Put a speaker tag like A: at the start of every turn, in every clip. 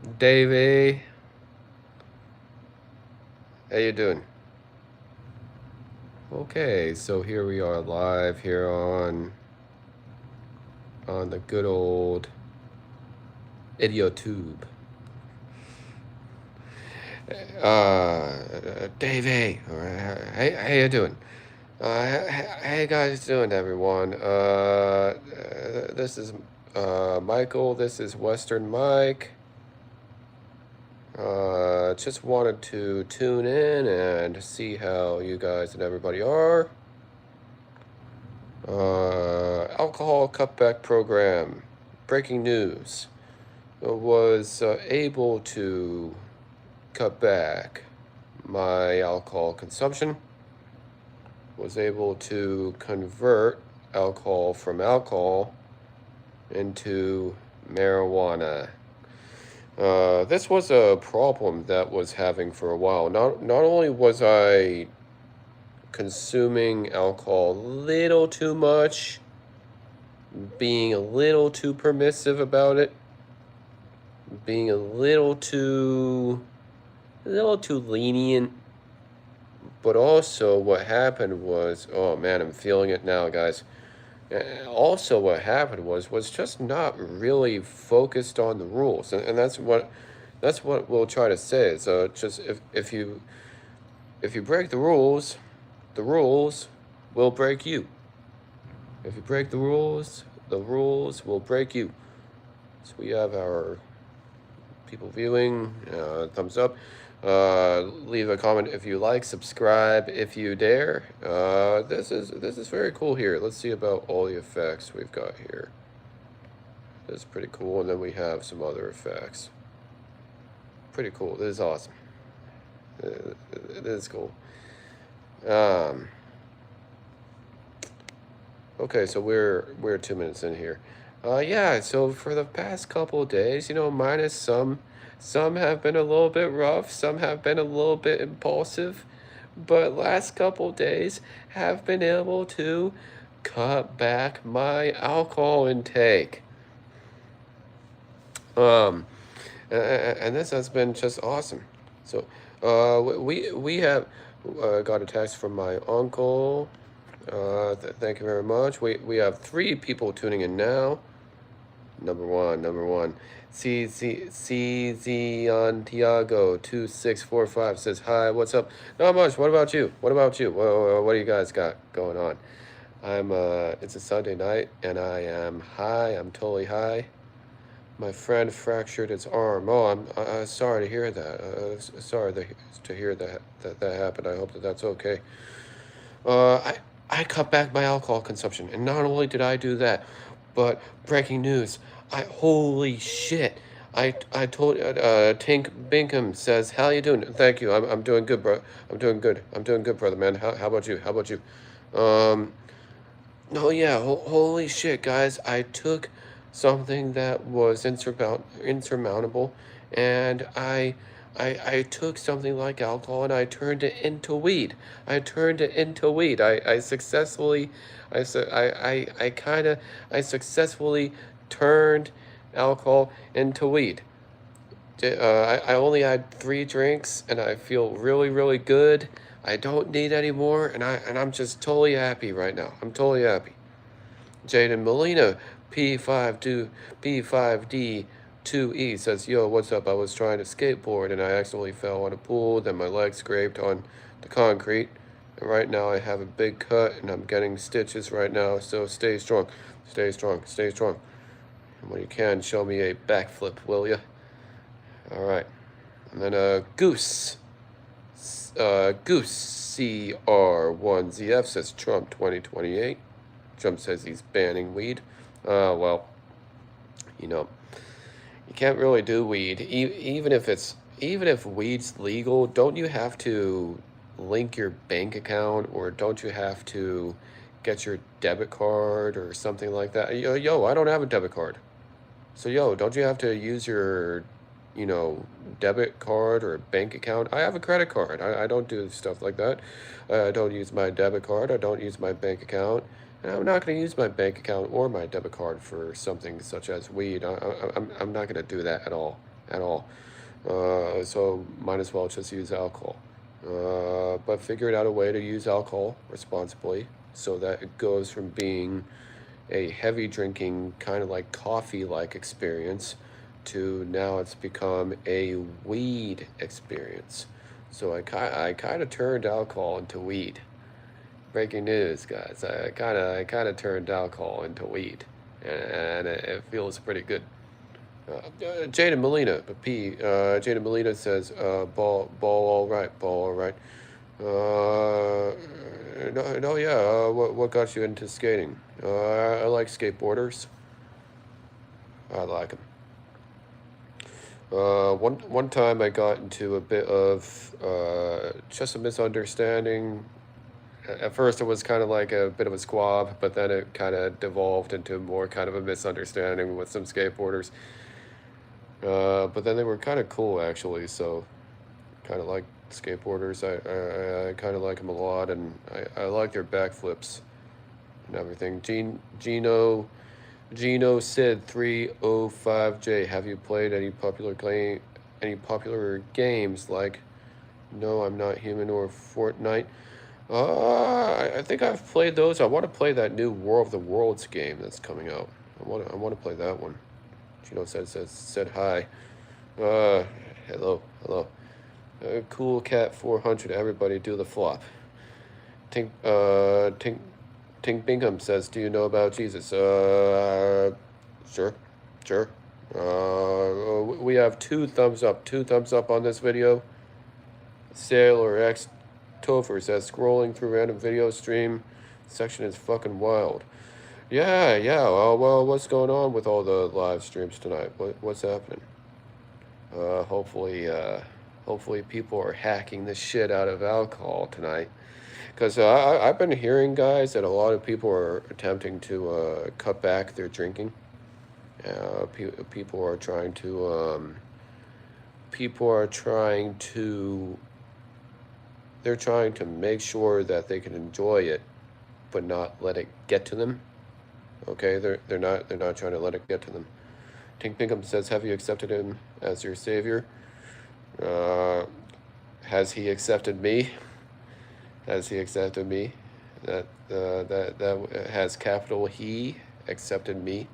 A: Davey, how you doing? Okay, so here we are live here on the good old IdeoTube. Davey, hey, how you doing? How you guys doing, everyone? This is Michael. This is Western Mike. Just wanted to tune in and see how you guys and everybody are. Alcohol cutback program. Breaking news. Was able to cut back my alcohol consumption. Was able to convert alcohol from alcohol into marijuana. This was a problem that was having for a while. Not only was I consuming alcohol a little too much, being a little too permissive about it, being a little too lenient, but also what happened was, oh man, I'm feeling it now, guys. Also what happened was just not really focused on the rules, and that's what we'll try to say. So just if you break the rules will break you. If you break the rules will break you. So we have our people viewing, thumbs up. Leave a comment if you like, subscribe if you dare. This is very cool here. Let's see about all the effects we've got here. This is pretty cool, and then we have some other effects. Pretty cool. This is awesome. This is cool. Okay, so we're 2 minutes in here. Yeah, so for the past couple of days, minus some have been a little bit rough, some have been a little bit impulsive, but last couple of days have been able to cut back my alcohol intake. And this has been just awesome. So, we have got a text from my uncle. Thank you very much. We have 3 people tuning in now. Number one. Santiago 2645 says hi. What's up? Not much. What about you? What do you guys got going on? It's a Sunday night and I am high. I'm totally high. My friend fractured his arm. Oh, I'm sorry to hear that. Sorry to hear that happened. I hope that's okay. I cut back my alcohol consumption, and not only did I do that, but breaking news! Holy shit! I told Tink Binkham says, "How you doing?" Thank you. I'm doing good, bro. I'm doing good. I'm doing good, brother man. How about you? How about you? No, yeah. Holy shit, guys! I took something that was insurmountable, and I took something like alcohol and I turned it into weed. I successfully, I successfully turned alcohol into weed. I only had 3 drinks and I feel really, really good. I don't need any more, and I'm just totally happy right now. I'm totally happy. Jaden Molina, P5D 2E says, "Yo, what's up? I was trying to skateboard and I accidentally fell on a pool, then my leg scraped on the concrete. And right now I have a big cut and I'm getting stitches right now, so stay strong. Stay strong. Stay strong. And when you can, show me a backflip, will ya?" All right. And then Goose CR1ZF says Trump 2028. Trump says he's banning weed. Well, you know, you can't really do weed. Even if weed's legal, don't you have to link your bank account, or don't you have to get your debit card or something like that? Yo, I don't have a debit card. So yo, don't you have to use your, debit card or bank account? I have a credit card. I don't do stuff like that. I don't use my debit card. I don't use my bank account. And I'm not going to use my bank account or my debit card for something such as weed. I'm not going to do that at all. at all. So might as well just use alcohol. But figured out a way to use alcohol responsibly so that it goes from being a heavy drinking, kind of like coffee like experience to now it's become a weed experience. So I kind of turned alcohol into weed. Breaking news, guys. I kind of turned alcohol into weed, and it feels pretty good. Jada Molina, Jada Molina says, ball all right, ball all right. No, yeah. What got you into skating? I like skateboarders. I like them. One time I got into a bit of just a misunderstanding. At first, it was kind of like a bit of a squab, but then it kind of devolved into more kind of a misunderstanding with some skateboarders. But then they were kind of cool actually, so kind of like skateboarders. I kind of like them a lot, and I like their backflips and everything. Gino Sid 305J. Have you played any popular games like No I'm Not Human or Fortnite? I think I've played those. I want to play that new War of the Worlds game that's coming out. I want to play that one. Gino said hi. Uh, hello. Cool Cat 400. Everybody do the flop. Tink Bingham says, "Do you know about Jesus?" Sure, sure. We have two thumbs up. Two thumbs up on this video. Sailor X Topher says, "Scrolling through random video stream section is fucking wild." Yeah. Well, what's going on with all the live streams tonight? What's happening? Hopefully people are hacking the shit out of alcohol tonight. Because I've been hearing, guys, that a lot of people are attempting to cut back their drinking. People are trying to. They're trying to make sure that they can enjoy it, but not let it get to them. Okay, they're not trying to let it get to them. Tink Pinkham says, "Have you accepted him as your savior?" Has he accepted me? Has he accepted me? That has capital He accepted me.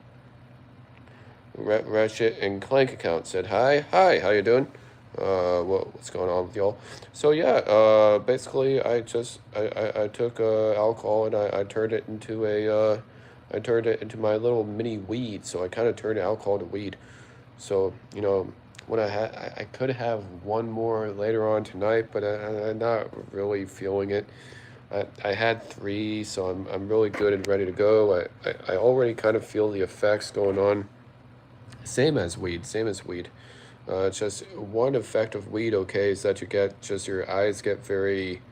A: Ratchet and Clank account said hi. How you doing? What's going on with y'all? So yeah, basically I took alcohol and I turned it into I turned it into my little mini weed. So I kind of turned alcohol to weed. So when I could have one more later on tonight, but I'm not really feeling it. I had three, so I'm really good and ready to go. I already kind of feel the effects going on. Same as weed. Just one effect of weed, okay, is that you get just your eyes get very.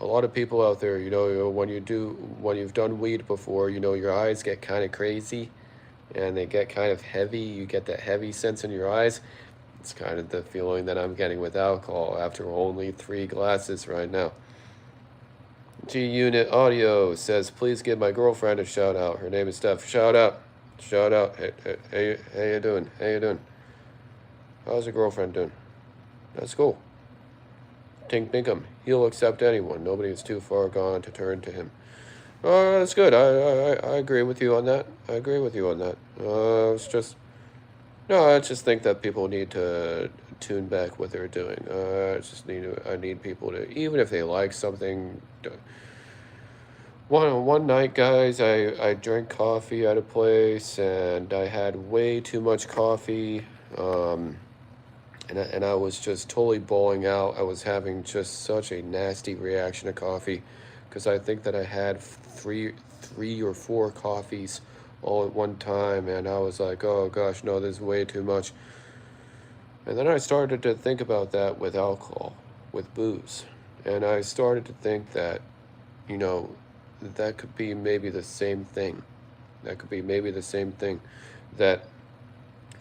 A: A lot of people out there, when you've done weed before, your eyes get kind of crazy, and they get kind of heavy. You get that heavy sense in your eyes. It's kind of the feeling that I'm getting with alcohol after only 3 glasses right now. G Unit Audio says, "Please give my girlfriend a shout out. Her name is Steph." Shout out. Hey, how you doing? How's your girlfriend doing? That's cool. Tink Binkham, he'll accept anyone. Nobody is too far gone to turn to him. That's good. I agree with you on that. I just think that people need to tune back what they're doing. I need people to, even if they like something. One night, guys, I drank coffee at a place, and I had way too much coffee, and I was just totally bawling out. I was having just such a nasty reaction to coffee, because I think that I had three or four coffees all at one time, and I was like, oh gosh, no, this is way too much. And then I started to think about that with alcohol, with booze, and I started to think that, that could be maybe the same thing. That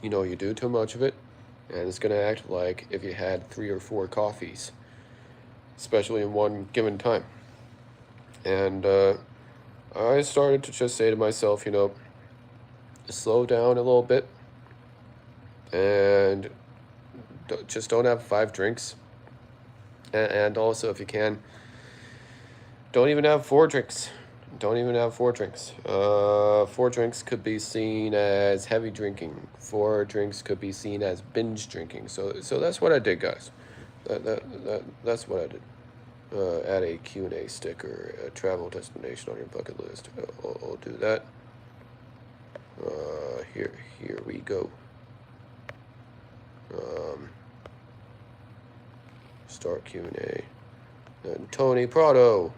A: you do too much of it, and it's going to act like if you had 3 or 4 coffees, especially in one given time. And I started to just say to myself, slow down a little bit and just don't have 5 drinks. And also, if you can, don't even have 4 drinks. Don't even have 4 drinks. 4 drinks could be seen as heavy drinking. 4 drinks could be seen as binge drinking. So that's what I did, guys. That's what I did. Add a Q&A sticker, a travel destination on your bucket list. I'll do that. Here we go. Start Q&A. Then Tony Prado.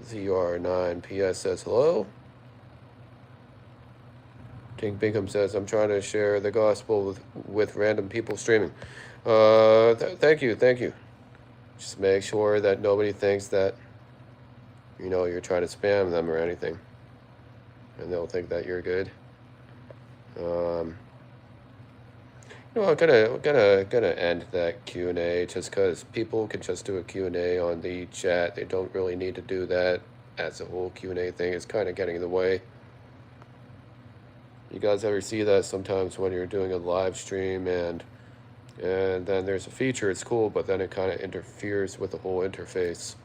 A: ZR9PS says hello. Tink Bingham says, I'm trying to share the gospel with random people streaming. Thank you. Just make sure that nobody thinks that, you're trying to spam them or anything. And they'll think that you're good. I'm gonna end that Q&A just because people can just do a Q&A on the chat. They don't really need to do that as a whole Q&A thing. It's kind of getting in the way. You guys ever see that sometimes when you're doing a live stream and then there's a feature, it's cool, but then it kind of interferes with the whole interface.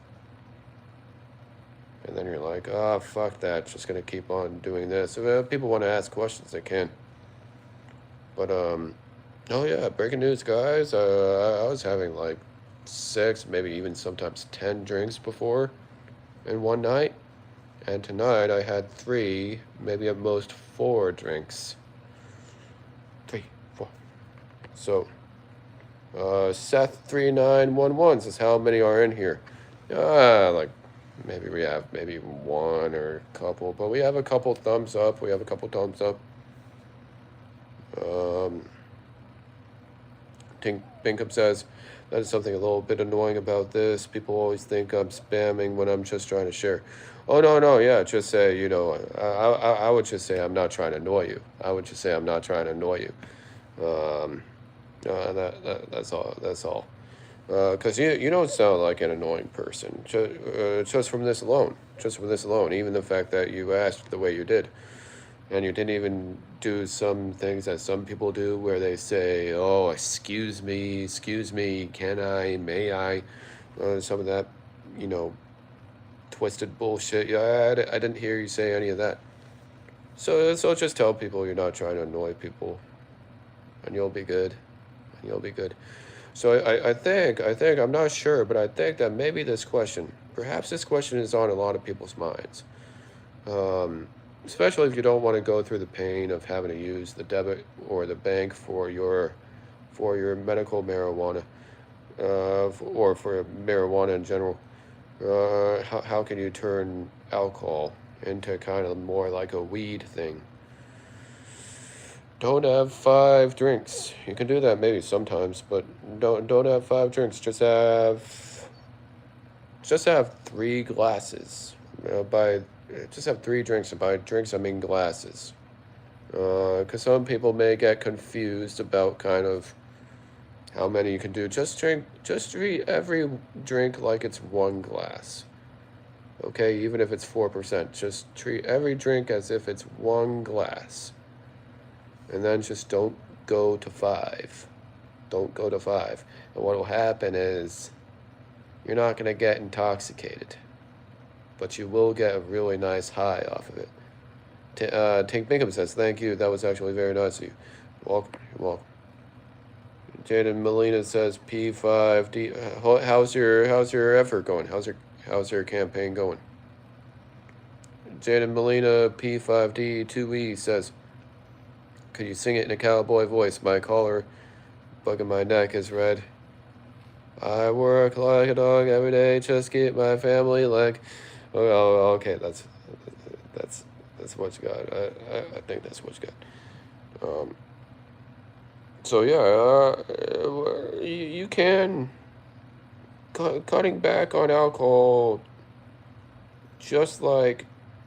A: And then you're like, fuck that, just gonna keep on doing this. If people want to ask questions, they can. But, oh yeah, breaking news, guys. I was having like 6, maybe even sometimes 10 drinks before in one night. And tonight I had 3, maybe at most 4 drinks. 3, 4. So, Seth3911 says, how many are in here? Like, maybe we have maybe 1 or a couple, but we have a couple thumbs up. Tink Bingham says, that is something a little bit annoying about this. People always think I'm spamming when I'm just trying to share. Oh, no, yeah, just say, I would just say I'm not trying to annoy you. That's all. Because you don't sound like an annoying person, just from this alone. Even the fact that you asked the way you did. And you didn't even do some things that some people do where they say, oh, excuse me, can I, may I? Some of that, twisted bullshit. Yeah, I didn't hear you say any of that. So just tell people you're not trying to annoy people. And you'll be good. So I think, I'm not sure, but I think that maybe perhaps this question is on a lot of people's minds. Especially if you don't want to go through the pain of having to use the debit or the bank for your medical marijuana, or for marijuana in general. How can you turn alcohol into kind of more like a weed thing? Don't have 5 drinks. You can do that maybe sometimes, but don't have 5 drinks. Just have 3 glasses. Just have 3 drinks, and by drinks I mean glasses. Because some people may get confused about kind of how many you can do. Just treat every drink like it's 1 glass. Okay, even if it's 4%, just treat every drink as if it's 1 glass. And then just don't go to 5. And what will happen is you're not going to get intoxicated, but you will get a really nice high off of it. Tink Bingham says, thank you. That was actually very nice of you. You're welcome. Jaden Molina says, P5D. How's your effort going? How's your campaign going? Jaden Molina P5D2E says, could you sing it in a cowboy voice? My collar bugging my neck is red. I work like a dog every day, just keep my family like. Oh, okay, that's what you got. I think that's what you got. So yeah, you can cutting back on alcohol, just like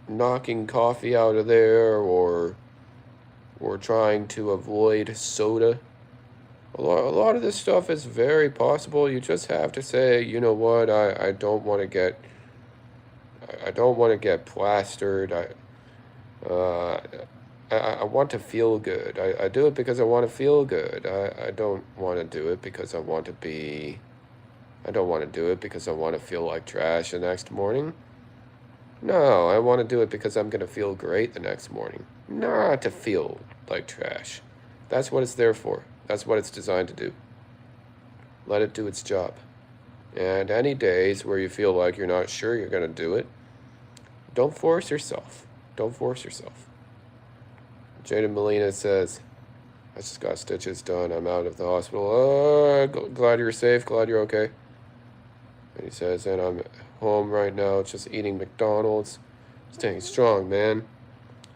A: knocking coffee out of there, or trying to avoid soda. A lot of this stuff is very possible. You just have to say, you know what, I don't want to get plastered. I want to feel good. I do it because I want to feel good. I don't want to do it because I want to be. I don't want to do it because I want to feel like trash the next morning. No, I want to do it because I'm going to feel great the next morning. Not to feel like trash. That's what it's there for. That's what it's designed to do. Let it do its job. And any days where you feel like you're not sure you're going to do it, don't force yourself. Don't force yourself. Jaden Molina says, I just got stitches done. I'm out of the hospital. Glad you're safe. Glad you're okay. And he says, and I'm home right now just eating McDonald's. Staying strong, man.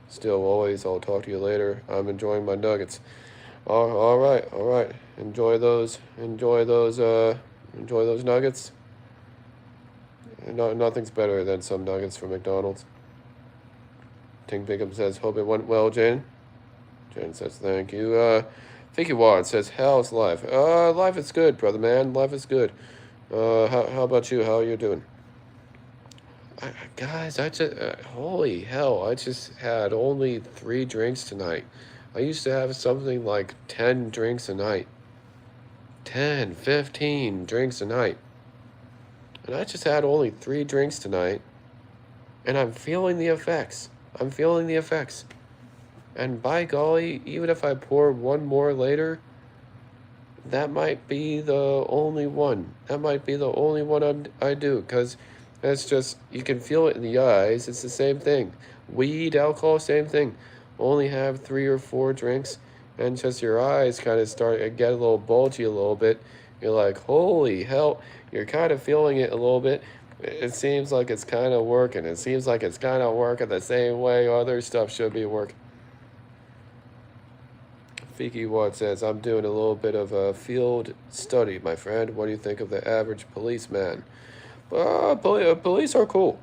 A: Still always, I'll talk to you later. I'm enjoying my nuggets. All right. Enjoy those nuggets. Nothing's better than some nuggets from McDonald's. Ting Bingham says, hope it went well, Jane. Jane says, thank you. Vicky Ward says, how's life? Life is good, brother man. Life is good. How about you? How are you doing? Guys, holy hell, I just had only 3 drinks tonight. I used to have something like 10 drinks a night. 10, 15 drinks a night. And I just had only 3 drinks tonight. And I'm feeling the effects. And by golly, even if I pour one more later, that might be the only one. I do, because that's just, you can feel it in the eyes. It's the same thing. Weed, alcohol, same thing. Only have 3 or 4 drinks, and just your eyes kind of start to get a little bulgy a little bit. You're like, holy hell, you're kind of feeling it a little bit. It seems like it's kind of working. It seems like it's kind of working the same way other stuff should be working. Fiki Watt says, I'm doing a little bit of a field study, my friend. What do you think of the average policeman? Police are cool.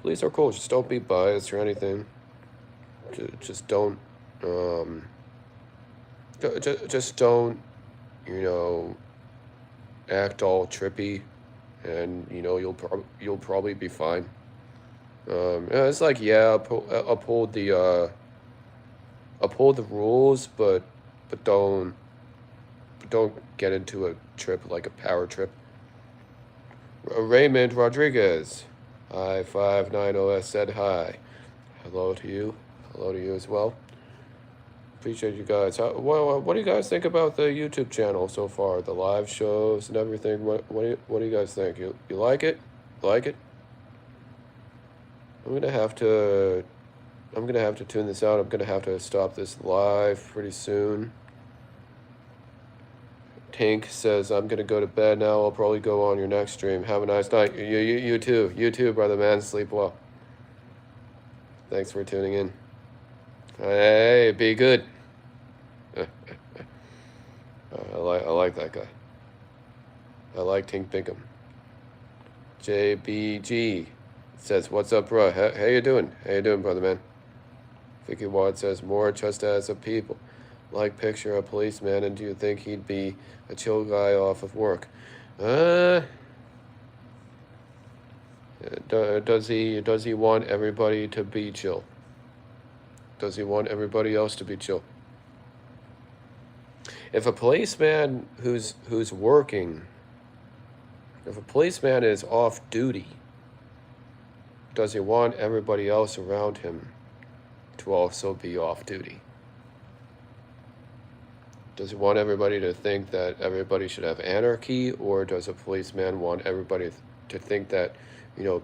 A: Police are cool. Just don't be biased or anything. Just don't, just don't, act all trippy, and, you'll probably be fine. It's like, uphold the rules, but don't get into a trip like a power trip. Raymond Rodriguez, I590S said hi. Hello to you as well. Appreciate you guys. What do you guys think about the YouTube channel so far? The live shows and everything. What do you guys think? You like it? Like it? I'm gonna have to tune this out. I'm gonna have to stop this live pretty soon. Tank says, I'm gonna go to bed now. I'll probably go on your next stream. Have a nice night. You too, brother man. Sleep well. Thanks for tuning in. Hey, be good. I like that guy. I like Tink Bingham. JBG says, what's up, bro? How you doing? How you doing, brother man? Vicky Ward says, more just as a people. Like, picture a policeman, and do you think he'd be a chill guy off of work? Does he want everybody to be chill? Does he want everybody else to be chill? If a policeman who's working, if a policeman is off duty, does he want everybody else around him to also be off duty? Does he want everybody to think that everybody should have anarchy, or does a policeman want everybody to think that,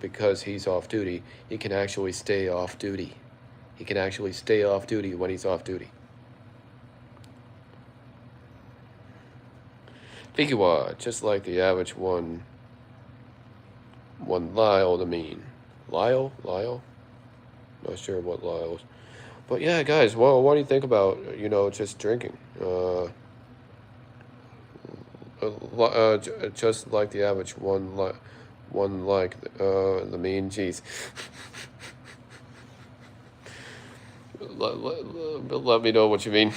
A: because he's off duty, he can actually stay off duty? He can actually stay off duty when he's off duty. Fikiwa, just like the average one Lyle to mean. Lyle? Not sure what Lyle is. But yeah, guys, well, what do you think about, just drinking? Just like the average one like the mean. Jeez. Let me know what you mean.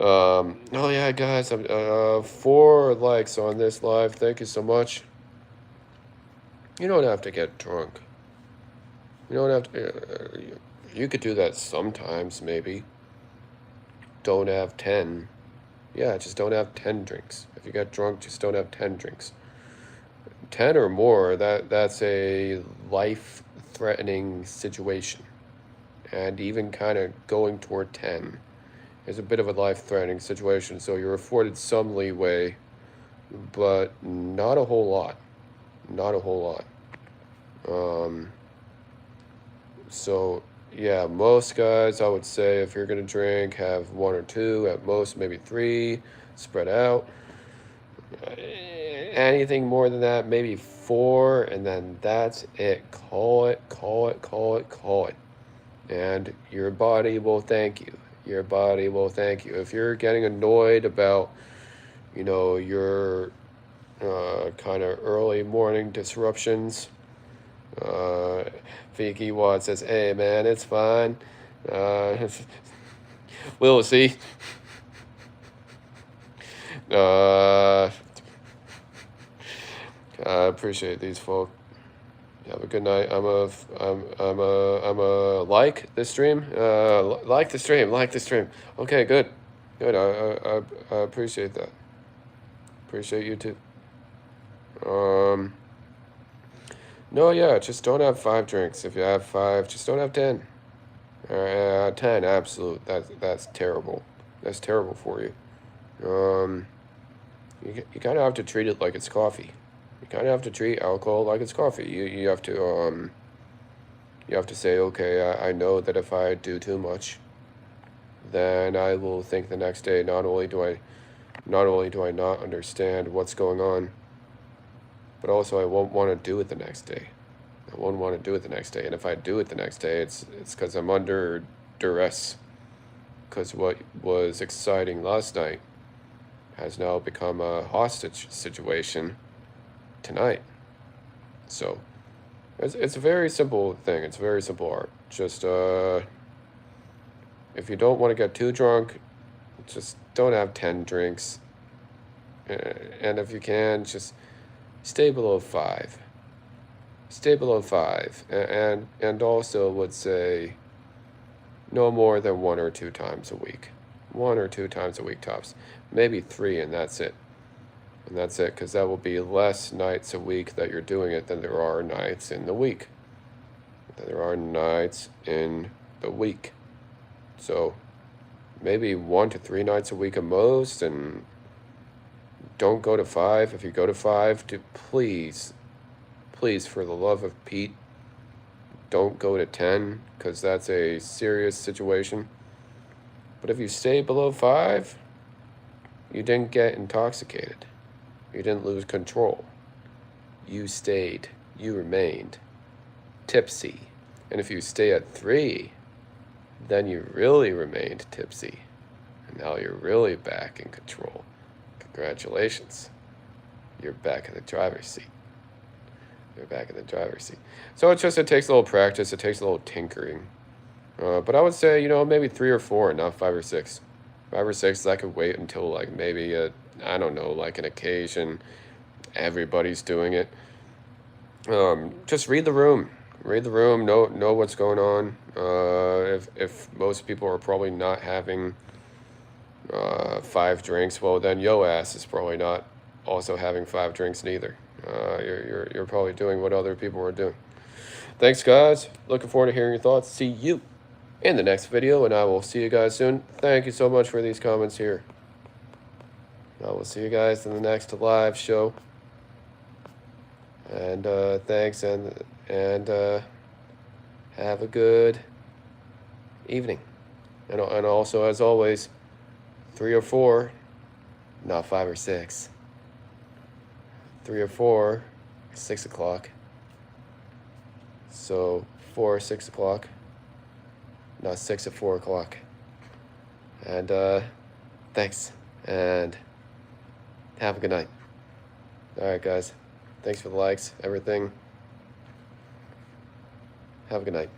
A: Oh yeah, guys, 4 likes on this live. Thank you so much. You don't have to get drunk. You don't have to. You could do that sometimes, maybe. Don't have 10. Yeah, just don't have 10 drinks. If you get drunk, just don't have 10 drinks. 10 or more, that's a life-threatening situation. And even kind of going toward 10 is a bit of a life-threatening situation. So you're afforded some leeway, but not a whole lot. Not a whole lot. So yeah, most guys, I would say, if you're gonna drink, have one or two, at most maybe three, spread out. Anything more than that, maybe four, and then that's it. Call it, call it, call it, call it. And your body will thank you. Your body will thank you. If you're getting annoyed about, your kind of early morning disruptions, Fiki Watt says, "Hey man, it's fine. We'll see." I appreciate these folk. Have a good night. I'm a like the stream. Like the stream. Like the stream. Okay, good. Good. I appreciate that. Appreciate you too. No, yeah, just don't have 5 drinks. If you have 5, just don't have 10. 10, absolute. That's terrible. That's terrible for you. You kind of have to treat it like it's coffee. You kind of have to treat alcohol like it's coffee. You have to say, okay, I know that if I do too much, then I will think the next day. Not only do I not understand what's going on, but also I won't want to do it the next day. I won't want to do it the next day. And if I do it the next day, it's because I'm under duress. Because what was exciting last night has now become a hostage situation tonight. So it's a very simple thing. It's a very simple art. Just if you don't want to get too drunk, just don't have 10 drinks. And if you can, just stay below 5. Stay below 5. And also would say no more than 1 or 2 times a week. 1 or 2 times a week tops. Maybe 3, and that's it. And that's it, because that will be less nights a week that you're doing it than there are nights in the week. So maybe 1 to 3 nights a week at most, and don't go to 5. If you go to 5, please, for the love of Pete, don't go to 10, because that's a serious situation. But if you stay below 5, you didn't get intoxicated. You didn't lose control. You remained tipsy. And if you stay at 3, then you really remained tipsy. And now you're really back in control. Congratulations. You're back in the driver's seat. So it takes a little practice. It takes a little tinkering. But I would say, maybe 3 or 4, not 5 or 6. 5 or 6, that could wait until like maybe like an occasion. Everybody's doing it. Just read the room. Know what's going on. If most people are probably not having 5 drinks, well then yo ass is probably not also having 5 drinks neither. You're probably doing what other people are doing. Thanks, guys. Looking forward to hearing your thoughts. See you in the next video, and I will see you guys soon. Thank you so much for these comments here. I will see you guys in the next live show. And thanks, and have a good evening. And also, as always, 3 or 4, not 5 or 6. 3 or 4, 6 o'clock. So 4 or 6 o'clock, not 6 at 4 o'clock. And thanks, and have a good night. All right, guys. Thanks for the likes, everything. Have a good night.